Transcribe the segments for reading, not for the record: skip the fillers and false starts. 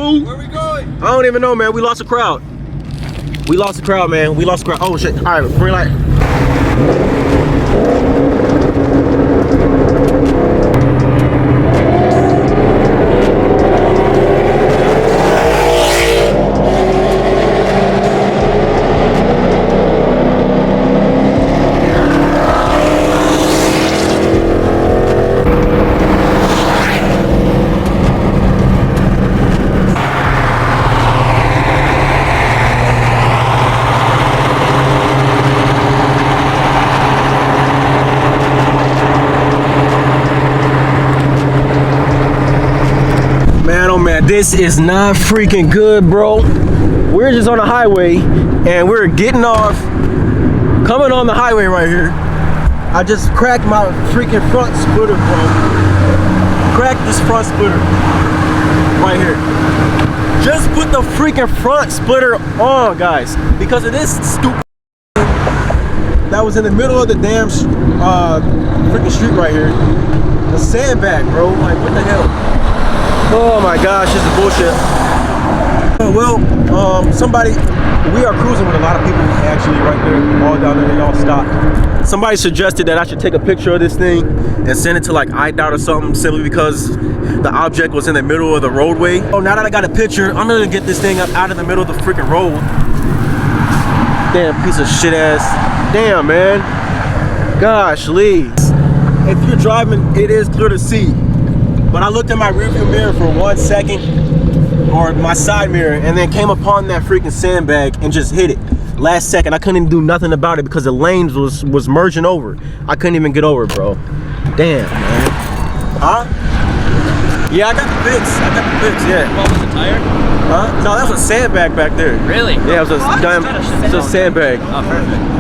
fool? Where we going? I don't even know, man. We lost the crowd. We lost the crowd, man. We lost the crowd. Oh, shit. All right, bring light. This is not freaking good, bro. We're just on the highway and we're getting off, coming on the highway right here. I just cracked my freaking front splitter, bro. Cracked this front splitter right here. Just put the freaking front splitter on, guys, because of this stupid that was in the middle of the damn freaking street right here. The sandbag, bro. Like, what the hell? Oh my gosh, this is bullshit. Oh, well, somebody, we are cruising with a lot of people actually right there, all down there, they all stopped. Somebody suggested that I should take a picture of this thing and send it to like IDOT or something, simply because the object was in the middle of the roadway. Oh, now that I got a picture, I'm gonna get this thing up out of the middle of the freaking road. Damn piece of shit ass. Damn, man. Gosh, Lee. If you're driving, it is clear to see. But I looked in my rearview mirror for 1 second, or my side mirror, and then came upon that freaking sandbag and just hit it. Last second, I couldn't even do nothing about it because the lanes was merging over. I couldn't even get over it, bro. Damn, man. Huh? Yeah, I got the fix, yeah. What was the tire? Huh? No, that was a sandbag back there. Really? Yeah, it was a sandbag. Oh, perfect.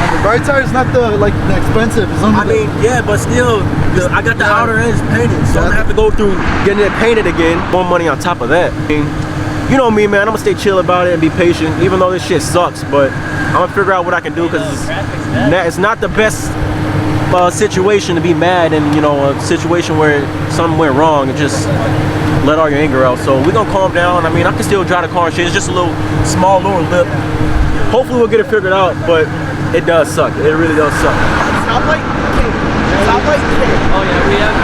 The right tire is not the expensive. It's I mean, yeah, but still, I got the outer edge painted, so I'm gonna have to go through getting it painted again. More money on top of that. I mean, you know me, man. I'm gonna stay chill about it and be patient, even though this shit sucks. But I'm gonna figure out what I can do, because it's not the best situation to be mad in, you know, a situation where something went wrong and just let all your anger out. So we're gonna calm down. I mean, I can still drive the car and shit. It's just a little small lower lip. Hopefully we'll get it figured out, but it does suck. It really does suck. Stoplight? Stoplight? Oh yeah, we have.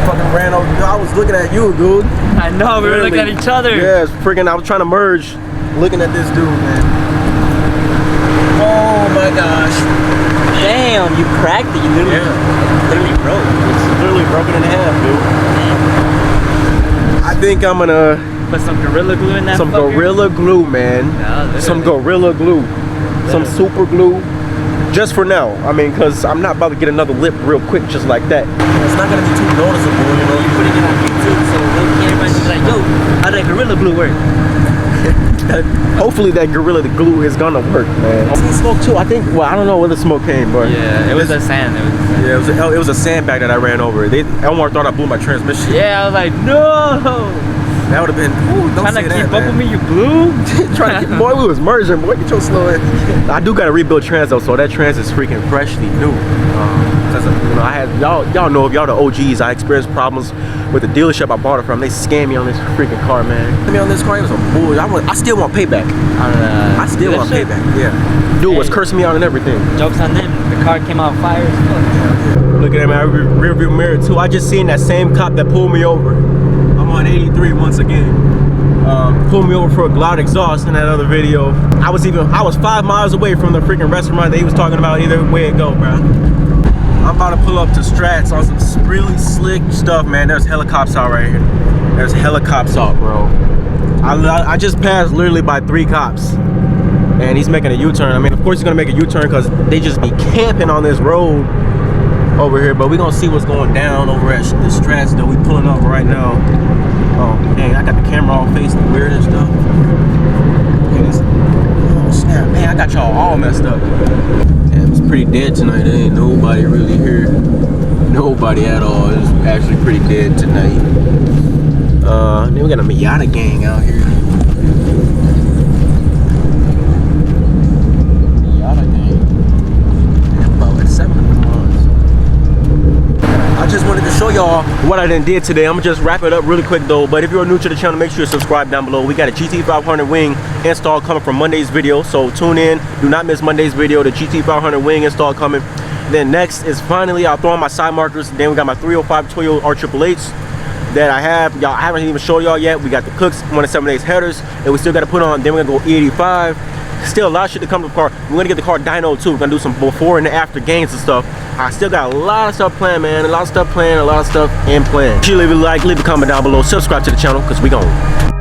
Fucking ran over. I was looking at you, dude. I know, we were looking at each other. Yeah, it's freaking. I was trying to merge, looking at this dude, man. Oh my gosh. Damn, you cracked it. You literally broke. It's literally broken in half, dude. I think I'm gonna put some Gorilla Glue in that. Some fucker. Gorilla Glue, man. No, some Gorilla Glue. Literally. Some super glue. Just for now. I mean, because I'm not about to get another lip real quick just like that. It's not gonna be too noticeable, you know. You put it on YouTube, so everybody's like, yo, how did that Gorilla Glue work? Hopefully that Gorilla Glue is gonna work, man. I see smoke too. I think. Well, I don't know where the smoke came, but yeah, it was a sand. Yeah, it was a sandbag that I ran over. Elmar thought I blew my transmission. Yeah, I was like, no. That would have been. Ooh, don't trying say to keep that, up with me, you blew. Trying to keep, boy, we was merging. Boy, get your slow ass. I do got to rebuild trans though, so that trans is freaking freshly new. Cause you know, I had y'all know, if y'all the OGs, I experienced problems with the dealership I bought it from. They scammed me on this freaking car, man. Me on this car, it was a bull. I still want payback. I still want payback. Yeah. Dude was cursing me out and everything. Jokes on them. The car came out fire. Looking at my rear view mirror too. I just seen that same cop that pulled me over. I'm on 83 once again. Pulled me over for a loud exhaust in that other video. I was 5 miles away from the freaking restaurant that he was talking about. Either way it go, bro. I'm about to pull up to Strats on some really slick stuff, man. There's helicopters out right here. There's helicopters out, bro. I just passed literally by 3 cops. And he's making a U-turn. I mean, of course he's gonna make a U-turn because they just be camping on this road over here. But we're gonna see what's going down over at the Strats that we pulling up right now. Oh, dang, I got the camera all facing weird and stuff. Oh, snap. Man, I got y'all all messed up. Damn, it's pretty dead tonight. There ain't nobody really here. Nobody at all. It's actually pretty dead tonight. Then we got a Miata gang out here. Miata gang. Damn, about like 7 of them. I just wanted to show y'all what what I done did today. I'm gonna just wrap it up really quick though. But if you're new to the channel, make sure you subscribe down below. We got a Gt500 wing install coming from Monday's video, so tune in. Do not miss Monday's video. The Gt500 wing install coming. Then next is finally I'll throw on my side markers. Then we got my 305 Toyo R888s that I have. Y'all, I haven't even showed y'all yet. We got the Cooks 1.7/8 headers that we still got to put on. Then we're gonna go E85. Still a lot of shit to come to the car. We're gonna get the car dyno too. We're gonna do some before and after gains and stuff. I still got a lot of stuff planned, man. A lot of stuff planned, a lot of stuff in plan. Leave a like, leave a comment down below, subscribe to the channel, because we gone.